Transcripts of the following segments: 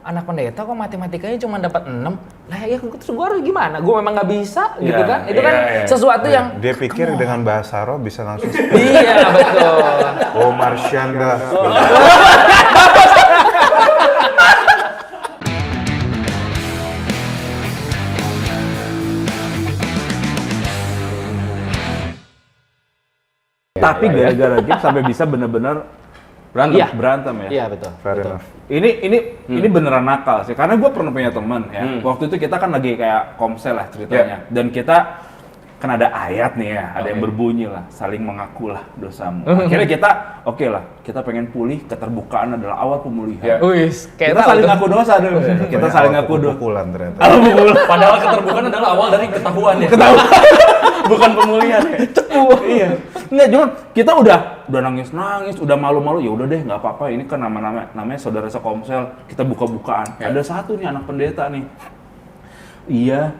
anak pendeta kok matematikanya cuma dapat 6. Lah ya terus gue harus gimana? Gue memang nggak bisa gitu kan. Itu kan sesuatu yang dia pikir dengan bahasa roh bisa langsung iya betul. oh Marsyanda. Tapi gara-gara game sampai bisa benar-benar berantem ya. Iya betul. Fair enough. Ini beneran nakal sih, karena gue pernah punya teman ya. Waktu itu kita kan lagi kayak komsel lah ceritanya, dan kita kan ada ayat nih ya, ada yang berbunyi lah, saling mengakulah dosamu. Akhirnya kita, oke lah, kita pengen pulih, keterbukaan adalah awal pemulihan. Kita saling ngaku dosa dong. Kita saling ngaku dosa. Pukulan ternyata. Padahal keterbukaan adalah awal dari ketahuan ya. Bukan pemulihan ya. Iya. Enggak, cuma kita udah nangis-nangis, udah malu-malu, ya udah deh nggak apa-apa, ini kan namanya saudara sekomsel, kita buka-bukaan. Ada satu nih anak pendeta nih. Iya,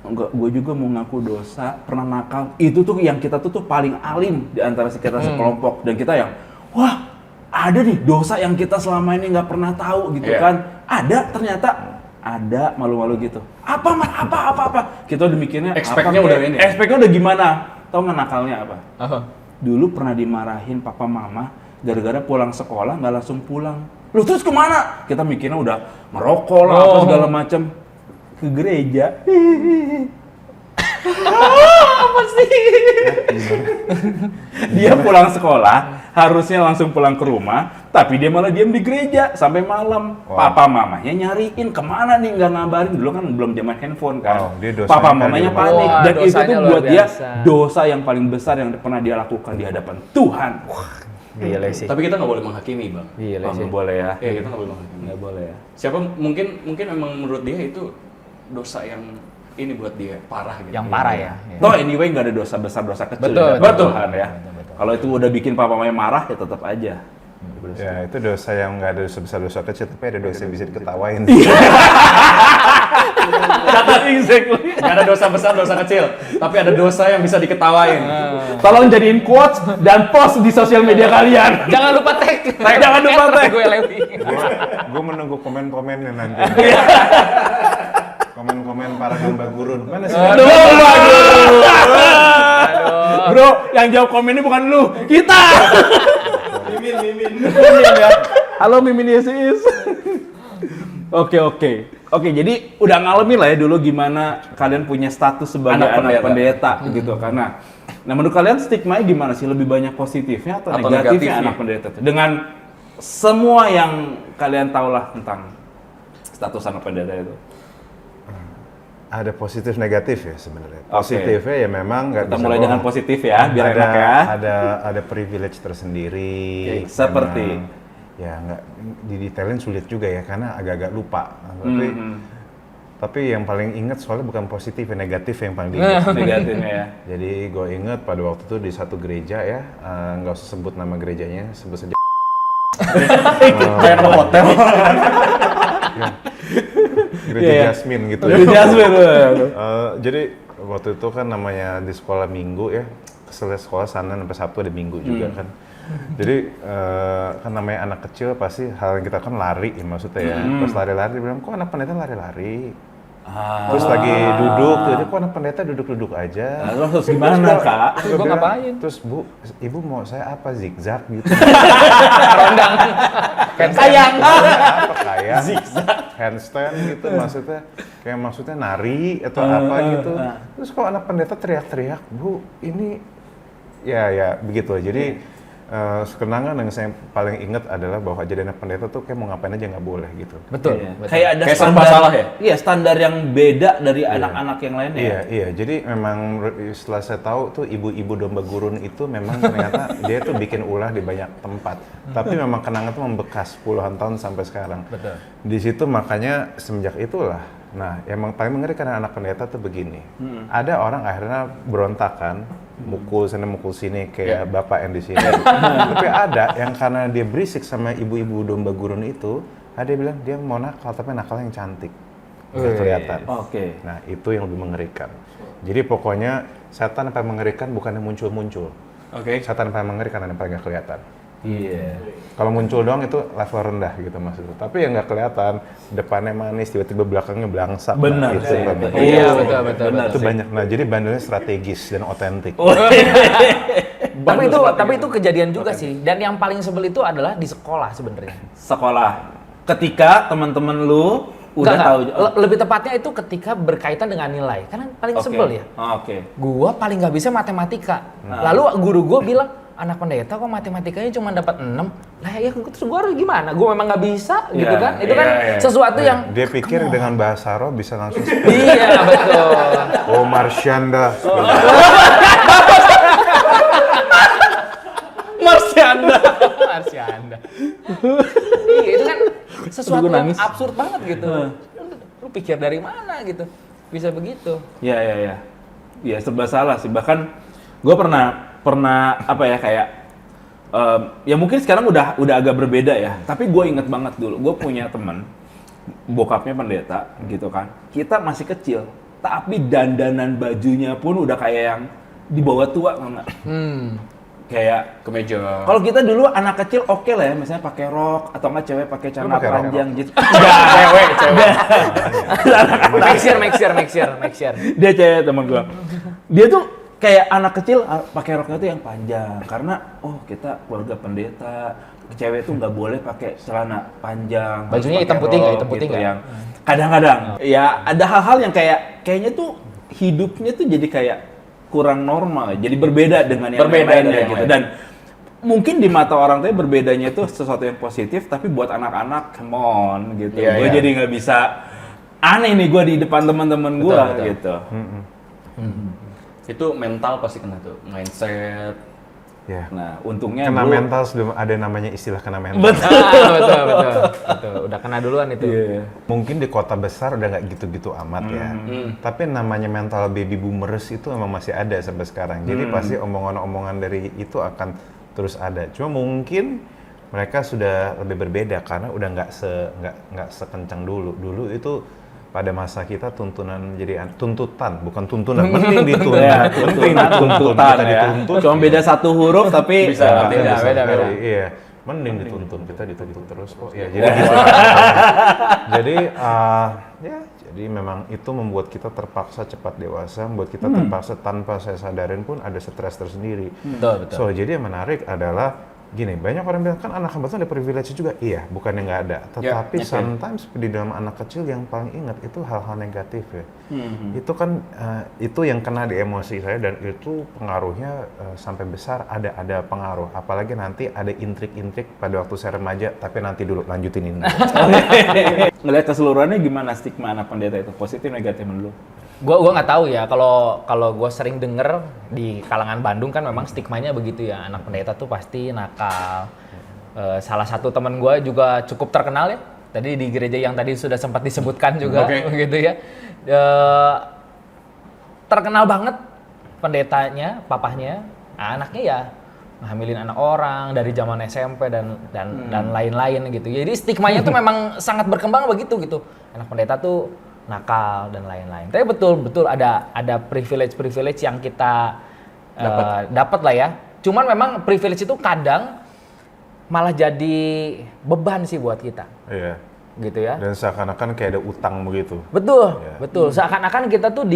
enggak, gue juga mau ngaku dosa, pernah nakal. Itu tuh yang kita tuh paling alim di antara kita sekelompok, dan kita yang wah, ada nih dosa yang kita selama ini nggak pernah tahu gitu kan. Ada ternyata ada malu-malu gitu. Apa? Kita udah mikirnya Expect-nya udah ini. Expect-nya udah gimana? Tahu nggak nakalnya apa? Dulu pernah dimarahin papa mama gara-gara pulang sekolah nggak langsung pulang. Lu terus kemana? Kita mikirnya udah merokok lah apa segala macam. Ke gereja. Apa sih? Dia pulang sekolah, harusnya langsung pulang ke rumah, tapi dia malah diam di gereja sampai malam. Papa mamanya nyariin kemana nih, nggak ngabarin. Dulu kan belum zaman handphone kan. Papa mamanya panik, dan itu tuh buat dia dosa yang paling besar yang pernah dia lakukan di hadapan Tuhan. Gila sih. Tapi kita nggak boleh menghakimi, Bang. Gila sih. Nggak boleh ya. Iya, kita nggak boleh menghakimi. Nggak boleh ya. Siapa mungkin memang menurut dia itu dosa yang ini buat dia parah gitu. Yang parah ya. Toh anyway nggak ada dosa besar, dosa kecil. Betul, Buat betul. Tuhan ya. Kalau itu udah bikin papa mamanya marah ya tetap aja. Ya itu dosa yang nggak ada dosa besar dosa kecil, tapi ada dosa yang bisa diketawain. Exactly. Gak ada dosa besar, dosa kecil, tapi ada dosa yang bisa diketawain. Tolong jadiin quotes dan post di sosial media kalian. Jangan lupa tag. Jangan lupa tag. Gue Lewi. Gue menunggu komen-komennya nanti. Komen-komen para hamba gurun. Mana sih? Aduh. Bro, yang jawab komen ini bukan lu, kita. Mimin ya. Halo Mimin Yesus. Oke, jadi udah ngalamin lah ya dulu gimana kalian punya status sebagai anak pendeta gitu karena. Nah menurut kalian stigma-nya gimana sih? Lebih banyak positifnya atau negatifnya anak pendeta itu? Dengan semua yang kalian tahu lah tentang status anak pendeta itu. Ada positif negatif ya sebenarnya. Positifnya ya memang nggak bisa. Kita mulai dengan positif ya, biar enak ya. Ada privilege tersendiri. Seperti ya nggak didetailin sulit juga ya karena agak-agak lupa. Tapi yang paling inget soalnya bukan positif ya, negatif yang paling diingat. negatifnya ya. Jadi gue inget pada waktu itu di satu gereja ya, nggak usah sebut nama gerejanya, sebut saja. Kayak nama hotel. Gereja Jasmine gitu. Gereja Jasmine. Jadi waktu itu kan namanya di sekolah minggu ya, sekolah Senin sampai Sabtu ada minggu juga kan. Jadi kan namanya anak kecil pasti hal yang kita kan lari ya maksudnya ya. Pas lari-lari dia bilang, kok anak pendeta lari-lari? Terus lagi duduk, jadi kok anak pendeta duduk-duduk aja. Terus gimana Kak? Terus gue ngapain? Terus Bu, Ibu mau saya apa zigzag gitu? Rondang. Kan sayang. Apa kayak handstand gitu maksudnya nari atau apa gitu. Terus kok anak pendeta teriak-teriak, Bu, ini ya begitu. Jadi kenangan yang saya paling ingat adalah bahwa jadi anak pendeta tuh kayak mau ngapain aja nggak boleh gitu. Betul. Kayak ada kayak standar salah ya? Iya, standar yang beda dari anak-anak yang lainnya. Iya. Jadi memang setelah saya tahu tuh ibu-ibu domba gurun itu memang ternyata dia tuh bikin ulah di banyak tempat. Tapi memang kenangan tuh membekas puluhan tahun sampai sekarang. Betul. Di situ makanya semenjak itulah. Nah, yang paling mengerikan anak pendeta tuh begini. Ada orang akhirnya berontak kan, mukul sana mukul sini kayak bapak yang di sini. Tapi ada yang karena dia berisik sama ibu-ibu domba gurun itu, ada yang bilang dia mau nakal tapi nakalnya yang cantik. Bisa kelihatan. Oke. Nah, itu yang lebih mengerikan. Jadi pokoknya setan yang paling mengerikan bukan yang muncul-muncul. Oke. Setan yang paling mengerikan yang paling nggak kelihatan. Iya. Kalau muncul doang itu level rendah gitu maksudnya. Tapi ya nggak kelihatan, depannya manis, tiba-tiba belakangnya belangsak. Benar. Gitu, Iya, betul. Benar. itu banyak. Nah, jadi bandelnya strategis dan otentik. Tapi itu kejadian juga sih. Dan yang paling sebel itu adalah di sekolah sebenarnya. Sekolah. Ketika teman-teman lu udah Enggak. tahu. Lebih tepatnya itu ketika berkaitan dengan nilai. Karena paling sebel ya. Oke. Gua paling nggak bisa matematika. Lalu guru gua bilang, anak pendeta kok matematikanya cuma dapat 6. Lah ya terus gua harus gimana? Gua memang nggak bisa gitu Iya, kan. Itu kan sesuatu yang Dia pikir dengan bahasa roh bisa langsung iya betul. oh Marsyanda. Marsyanda. Marsyanda. Iya, itu kan sesuatu yang absurd banget gitu. Lu pikir dari mana gitu? Bisa begitu. Iya. Iya, serba salah sih. Bahkan gue pernah apa ya kayak ya mungkin sekarang udah agak berbeda ya. Tapi gue inget banget dulu, gue punya teman bokapnya pendeta gitu kan. Kita masih kecil, tapi dandanan bajunya pun udah kayak yang di bawah tua, nggak? Kayak Kemeja. kalau kita dulu anak kecil oke lah ya, misalnya pakai rok atau nggak cewek pakai celana pakai rok? panjang gitu. Cewek. Make sure. Dia cewek teman gua. Dia tuh kayak anak kecil pakai roknya tuh yang panjang karena kita keluarga pendeta, cewek tuh nggak boleh pakai celana panjang. Bajunya harus hitam pakai putih nggak? rok Hitam putih gitu nggak? yang kadang-kadang ya ada hal-hal yang kayaknya tuh hidupnya tuh jadi kayak kurang normal, jadi berbeda dengan yang lainnya gitu. Dan mungkin di mata orang tuh berbedanya itu sesuatu yang positif, tapi buat anak-anak come on gitu. Gue jadi nggak bisa aneh nih gue di depan teman-teman gue gitu. Itu mental pasti kena tuh, mindset. Ya. Nah, untungnya Kena dulu- mental sebelum ada namanya istilah kena mental. Betul. Udah kena duluan itu. Iya. Mungkin di kota besar udah nggak gitu-gitu amat ya. Tapi namanya mental baby boomers itu emang masih ada sampai sekarang. Jadi pasti omongan-omongan dari itu akan terus ada. Cuma mungkin mereka sudah lebih berbeda karena udah nggak sekencang dulu. Dulu itu pada masa kita tuntunan jadi tuntutan, bukan tuntunan. Mending dituntut, Ya, tuntutan kita ya. dituntut. Cuma beda satu huruf tapi Bisa beda. Iya, mending dituntun, kita dituntut terus kok. Ya, jadi gitu. Jadi memang itu membuat kita terpaksa cepat dewasa, membuat kita terpaksa tanpa saya sadarin pun ada stres tersendiri. Betul. So, jadi yang menarik adalah gini, banyak orang bilang kan anak hamba Tuhan ada privilege juga. Iya, bukannya nggak ada. Tetapi sometimes di dalam anak kecil yang paling ingat itu hal-hal negatif ya. Itu kan itu yang kena di emosi saya dan itu pengaruhnya sampai besar ada pengaruh. Apalagi nanti ada intrik-intrik pada waktu saya remaja. Tapi nanti dulu lanjutin ini. ngelihat keseluruhannya gimana stigma anak pendeta itu, positif negatif menurut lu? Gua nggak tahu ya, kalau gue sering denger di kalangan Bandung kan memang stigmanya begitu ya, anak pendeta tuh pasti nakal. Salah satu teman gue juga cukup terkenal ya, tadi di gereja yang tadi sudah sempat disebutkan juga gitu ya. Terkenal banget pendetanya, papahnya, anaknya ya hamilin anak orang dari zaman SMP dan lain-lain gitu. Jadi stigmanya tuh memang sangat berkembang begitu gitu. Anak pendeta tuh nakal dan lain-lain. Tapi betul ada privilege yang kita dapat lah ya. Cuman memang privilege itu kadang malah jadi beban sih buat kita. Iya. Gitu ya. Dan seakan-akan kayak ada utang begitu. Betul. Seakan-akan kita tuh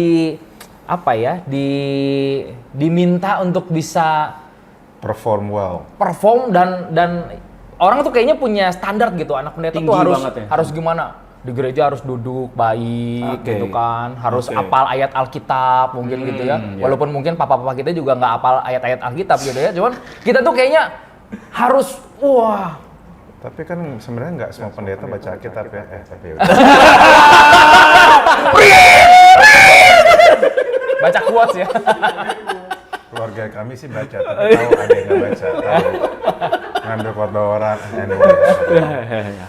diminta untuk bisa perform dan orang tuh kayaknya punya standar gitu. Anak pendeta tuh harus gimana? Di gereja harus duduk baik gitu kan, harus hafal ayat Alkitab mungkin gitu ya. Walaupun mungkin papa-papa kita juga nggak hafal ayat-ayat Alkitab gitu ya. Cuman kita tuh kayaknya harus Tapi kan sebenarnya nggak semua pendeta baca Alkitab ya. Tapi baca quotes ya. keluarga kami sih baca, tapi tahu ada yang nggak baca. Tahu. Ngambil khotbah orang. Anyway.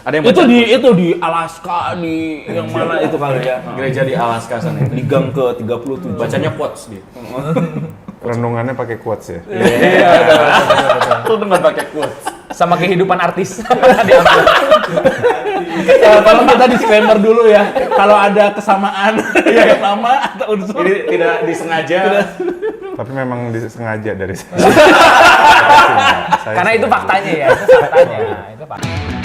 Ada yang Itu di Alaska, di yang mana itu kali ya? gereja di Alaska sana itu. Di gang ke 37. Bacanya quotes dia. Renungannya pakai quotes ya. Itu dengan pakai quotes. Sama kehidupan artis. Kalau kita disclaimer dulu ya, kalau ada kesamaan nama atau unsur Ini tidak disengaja. Tapi memang disengaja dari saya. Karena itu faktanya ya, itu faktanya. Itu faktanya.